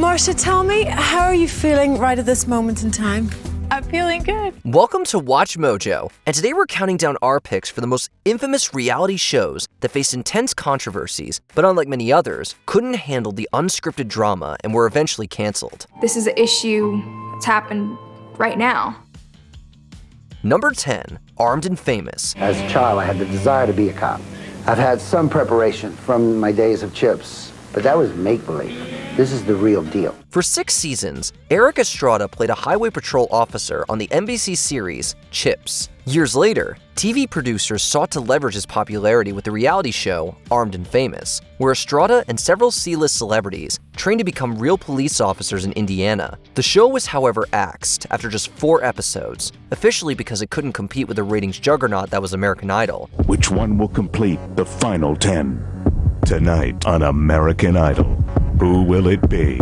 Marcia, tell me, how are you feeling right at this moment in time? I'm feeling good. Welcome to Watch Mojo, and today we're counting down our picks for the most infamous reality shows that faced intense controversies, but unlike many others, couldn't handle the unscripted drama and were eventually canceled. This is an issue that's happened right now. Number 10, Armed and Famous. As a child, I had the desire to be a cop. I've had some preparation from my days of CHiPs, but that was make-believe. This is the real deal. For 6 seasons, Eric Estrada played a highway patrol officer on the NBC series CHiPs. Years later, TV producers sought to leverage his popularity with the reality show Armed and Famous, where Estrada and several C-list celebrities trained to become real police officers in Indiana. The show was, however, axed after just 4 episodes, officially because it couldn't compete with the ratings juggernaut that was American Idol. Which one will complete the final 10? Tonight on American Idol, who will it be?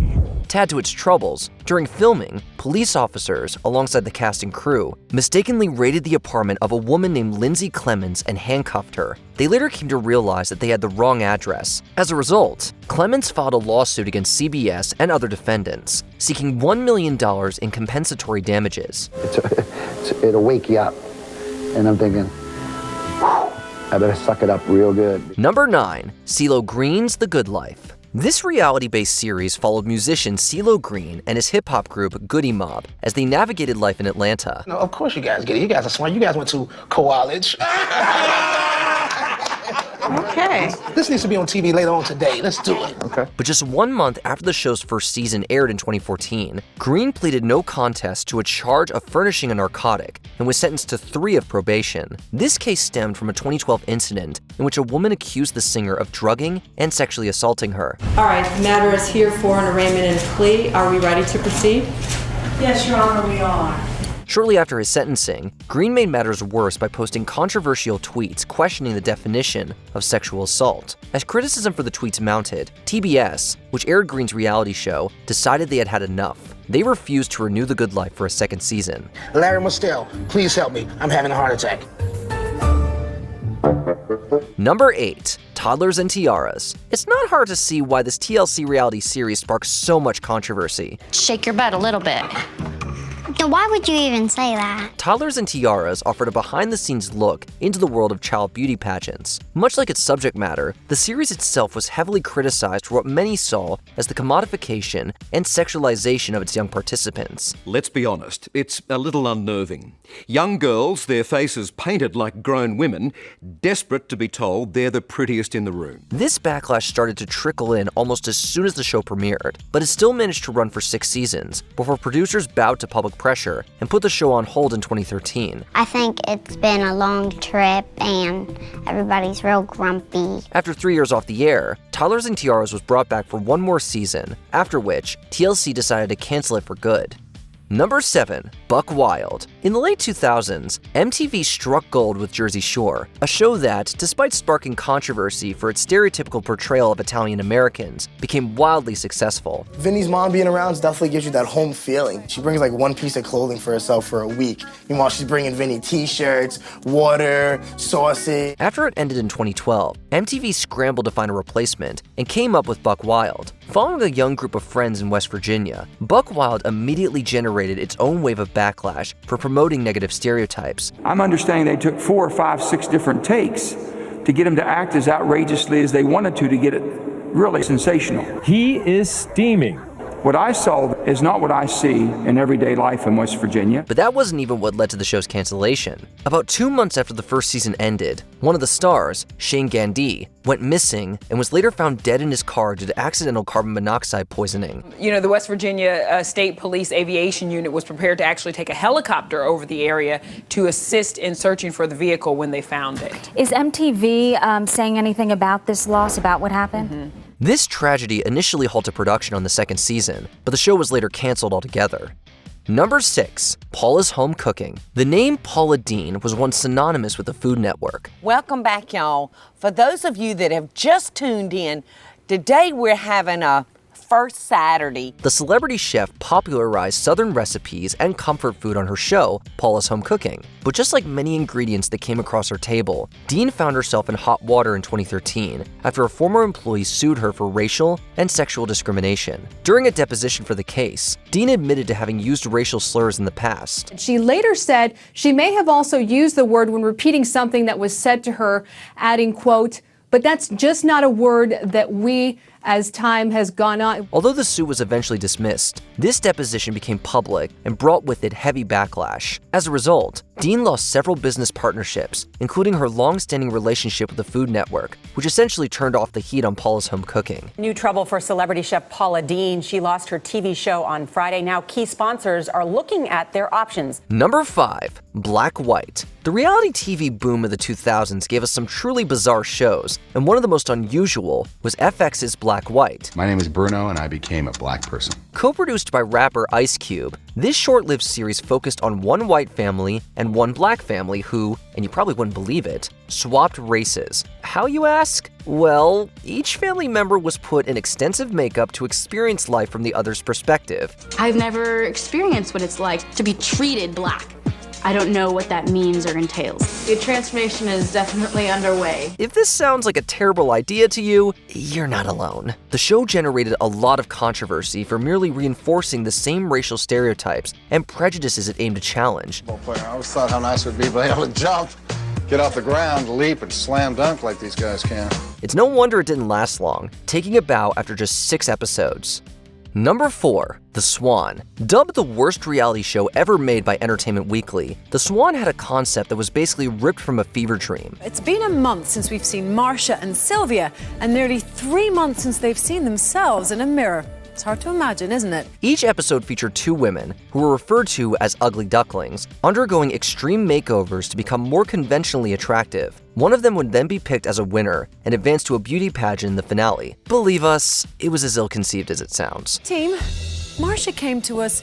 To add to its troubles, during filming, police officers, alongside the cast and crew, mistakenly raided the apartment of a woman named Lindsay Clemens and handcuffed her. They later came to realize that they had the wrong address. As a result, Clemens filed a lawsuit against CBS and other defendants, seeking $1 million in compensatory damages. It'll wake you up. And I'm thinking, I better suck it up real good. Number 9, CeeLo Green's The Good Life. This reality-based series followed musician CeeLo Green and his hip-hop group Goody Mob as they navigated life in Atlanta. No, of course you guys get it. You guys are smart. You guys went to college. Okay. This needs to be on TV later on today. Let's do it. Okay. But just 1 month after the show's first season aired in 2014, Green pleaded no contest to a charge of furnishing a narcotic and was sentenced to 3 of probation. This case stemmed from a 2012 incident in which a woman accused the singer of drugging and sexually assaulting her. All right, the matter is here for an arraignment and plea. Are we ready to proceed? Yes, Your Honor, we are. Shortly after his sentencing, Green made matters worse by posting controversial tweets questioning the definition of sexual assault. As criticism for the tweets mounted, TBS, which aired Green's reality show, decided they had had enough. They refused to renew The Good Life for a second season. Larry Mostel, please help me. I'm having a heart attack. Number 8, Toddlers and Tiaras. It's not hard to see why this TLC reality series sparked so much controversy. Shake your butt a little bit. Why would you even say that? Toddlers and Tiaras offered a behind-the-scenes look into the world of child beauty pageants. Much like its subject matter, the series itself was heavily criticized for what many saw as the commodification and sexualization of its young participants. Let's be honest, it's a little unnerving. Young girls, their faces painted like grown women, desperate to be told they're the prettiest in the room. This backlash started to trickle in almost as soon as the show premiered, but it still managed to run for 6 seasons before producers bowed to public pressure and put the show on hold in 2013. I think it's been a long trip and everybody's real grumpy. After 3 years off the air, Toddlers and Tiaras was brought back for 1 more season, after which TLC decided to cancel it for good. Number 7, Buckwild. In the late 2000s, MTV struck gold with Jersey Shore, a show that, despite sparking controversy for its stereotypical portrayal of Italian Americans, became wildly successful. Vinny's mom being around definitely gives you that home feeling. She brings like 1 piece of clothing for herself for a week. Meanwhile, she's bringing Vinny t-shirts, water, sausage. After it ended in 2012, MTV scrambled to find a replacement and came up with Buckwild. Following a young group of friends in West Virginia, Buckwild immediately generated its own wave of backlash for promoting negative stereotypes. I'm understanding they took 4 or 5, 6 different takes to get him to act as outrageously as they wanted to get it really sensational. He is steaming. What I saw is not what I see in everyday life in West Virginia. But that wasn't even what led to the show's cancellation. About 2 months after the first season ended, one of the stars, Shane Gandhi, went missing and was later found dead in his car due to accidental carbon monoxide poisoning. You know, the West Virginia State Police Aviation Unit was prepared to actually take a helicopter over the area to assist in searching for the vehicle when they found it. Is MTV saying anything about this loss, about what happened? Mm-hmm. This tragedy initially halted production on the second season, but the show was later canceled altogether. Number 6, Paula's Home Cooking. The name Paula Deen was once synonymous with the Food Network. Welcome back, y'all. For those of you that have just tuned in, today we're having a first Saturday. The celebrity chef popularized Southern recipes and comfort food on her show, Paulas Home Cooking. But just like many ingredients that came across her table, Dean found herself in hot water in 2013 after a former employee sued her for racial and sexual discrimination. During a deposition for the case, Dean admitted to having used racial slurs in the past. She later said she may have also used the word when repeating something that was said to her, adding, quote, "But that's just not a word that we, as time has gone on." Although the suit was eventually dismissed, this deposition became public and brought with it heavy backlash. As a result, Dean lost several business partnerships, including her long-standing relationship with the Food Network, which essentially turned off the heat on Paula's Home Cooking. New trouble for celebrity chef Paula Deen. She lost her TV show on Friday. Now key sponsors are looking at their options. Number 5. Black White. The reality TV boom of the 2000s gave us some truly bizarre shows, and one of the most unusual was FX's Black White. My name is Bruno, and I became a black person. Co-produced by rapper Ice Cube, this short-lived series focused on one white family and one black family who, and you probably wouldn't believe it, swapped races. How, you ask? Well, each family member was put in extensive makeup to experience life from the other's perspective. I've never experienced what it's like to be treated black. I don't know what that means or entails. The transformation is definitely underway. If this sounds like a terrible idea to you, you're not alone. The show generated a lot of controversy for merely reinforcing the same racial stereotypes and prejudices it aimed to challenge. I always thought how nice it would be to be able to jump, get off the ground, leap, and slam dunk like these guys can. It's no wonder it didn't last long, taking a bow after just 6 episodes. Number 4. The Swan. Dubbed the worst reality show ever made by Entertainment Weekly, The Swan had a concept that was basically ripped from a fever dream. It's been a month since we've seen Marcia and Sylvia, and nearly 3 months since they've seen themselves in a mirror. It's hard to imagine, isn't it? Each episode featured 2 women, who were referred to as ugly ducklings, undergoing extreme makeovers to become more conventionally attractive. One of them would then be picked as a winner and advance to a beauty pageant in the finale. Believe us, it was as ill-conceived as it sounds. Team, Marcia came to us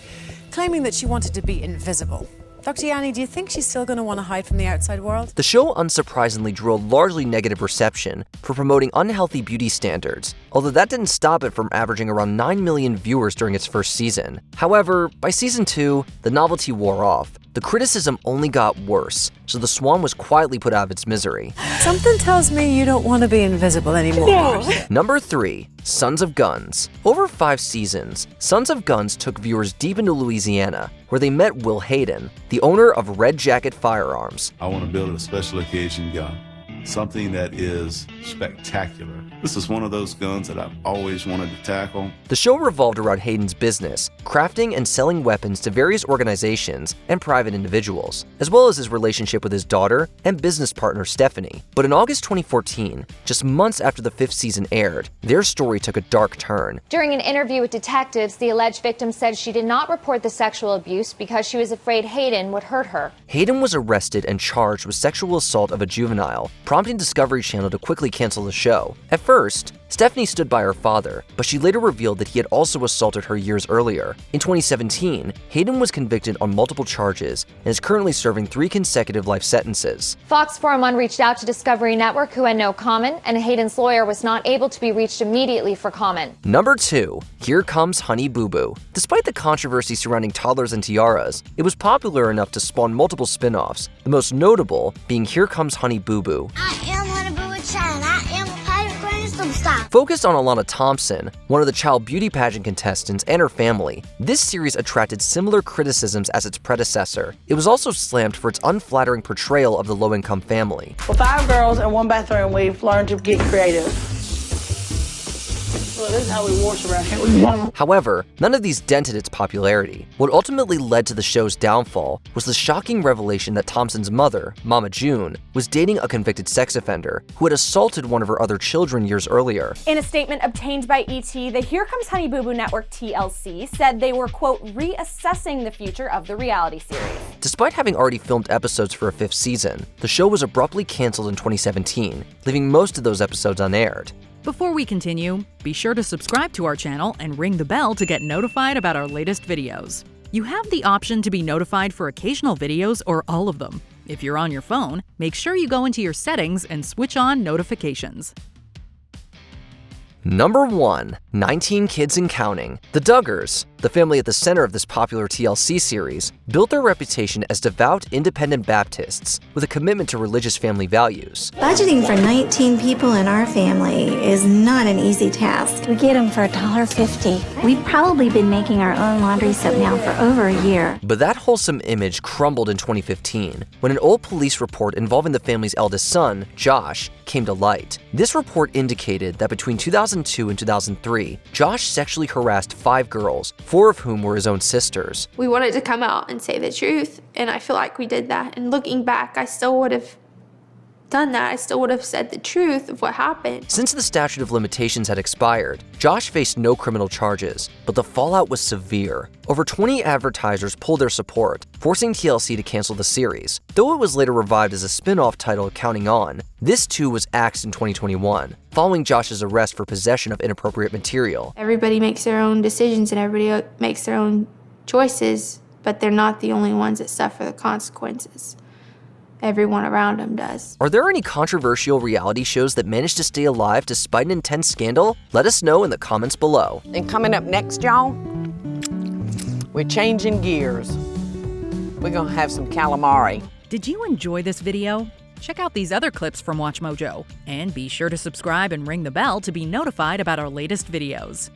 claiming that she wanted to be invisible. Dr. Yanni, do you think she's still going to want to hide from the outside world? The show unsurprisingly drew a largely negative reception for promoting unhealthy beauty standards, although that didn't stop it from averaging around 9 million viewers during its first season. However, by season 2, the novelty wore off. The criticism only got worse, so the Swan was quietly put out of its misery. Something tells me you don't want to be invisible anymore. No. Number 3. Sons of Guns. Over 5 seasons, Sons of Guns took viewers deep into Louisiana, where they met Will Hayden, the owner of Red Jacket Firearms. I want to build a special occasion gun, something that is spectacular. This is one of those guns that I've always wanted to tackle. The show revolved around Hayden's business, crafting and selling weapons to various organizations and private individuals, as well as his relationship with his daughter and business partner Stephanie. But in August 2014, just months after the 5th season aired, their story took a dark turn. During an interview with detectives, the alleged victim said she did not report the sexual abuse because she was afraid Hayden would hurt her. Hayden was arrested and charged with sexual assault of a juvenile, prompting Discovery Channel to quickly cancel the show. At first, Stephanie stood by her father, but she later revealed that he had also assaulted her years earlier. In 2017, Hayden was convicted on multiple charges and is currently serving 3 consecutive life sentences. Fox 4 reached out to Discovery Network, who had no comment, and Hayden's lawyer was not able to be reached immediately for comment. Number 2. Here Comes Honey Boo Boo. Despite the controversy surrounding Toddlers and Tiaras, it was popular enough to spawn multiple spin-offs, the most notable being Here Comes Honey Boo Boo. I am Honey Boo Boo Chan. I am a pirate grand superstar. Focused on Alana Thompson, one of the child beauty pageant contestants, and her family, this series attracted similar criticisms as its predecessor. It was also slammed for its unflattering portrayal of the low-income family. For 5 girls and 1 bathroom, we've learned to get creative. Well, this is how we wash around here. However, none of these dented its popularity. What ultimately led to the show's downfall was the shocking revelation that Thompson's mother, Mama June, was dating a convicted sex offender who had assaulted one of her other children years earlier. In a statement obtained by ET, the Here Comes Honey Boo Boo Network TLC said they were, quote, reassessing the future of the reality series. Despite having already filmed episodes for a 5th season, the show was abruptly canceled in 2017, leaving most of those episodes unaired. Before we continue, be sure to subscribe to our channel and ring the bell to get notified about our latest videos. You have the option to be notified for occasional videos or all of them. If you're on your phone, make sure you go into your settings and switch on notifications. Number 1. 19 Kids and Counting. The Duggars, the family at the center of this popular TLC series, built their reputation as devout independent Baptists with a commitment to religious family values. Budgeting for 19 people in our family is not an easy task. We get them for $1.50. We've probably been making our own laundry soap now for over a year. But that wholesome image crumbled in 2015 when an old police report involving the family's eldest son, Josh, came to light. This report indicated that between 2002 and 2003, Josh sexually harassed 5 girls, 4 of whom were his own sisters. We wanted to come out and say the truth, and I feel like we did that. And looking back, I still would have done that. I still would have said the truth of what happened. Since the statute of limitations had expired, Josh faced no criminal charges, but the fallout was severe. Over 20 advertisers pulled their support, forcing TLC to cancel the series. Though it was later revived as a spin-off titled Counting On, this too was axed in 2021, following Josh's arrest for possession of inappropriate material. Everybody makes their own decisions and everybody makes their own choices, but they're not the only ones that suffer the consequences. Everyone around them does. Are there any controversial reality shows that managed to stay alive despite an intense scandal? Let us know in the comments below. And coming up next, y'all, we're changing gears. We're gonna have some calamari. Did you enjoy this video? Check out these other clips from WatchMojo, and be sure to subscribe and ring the bell to be notified about our latest videos.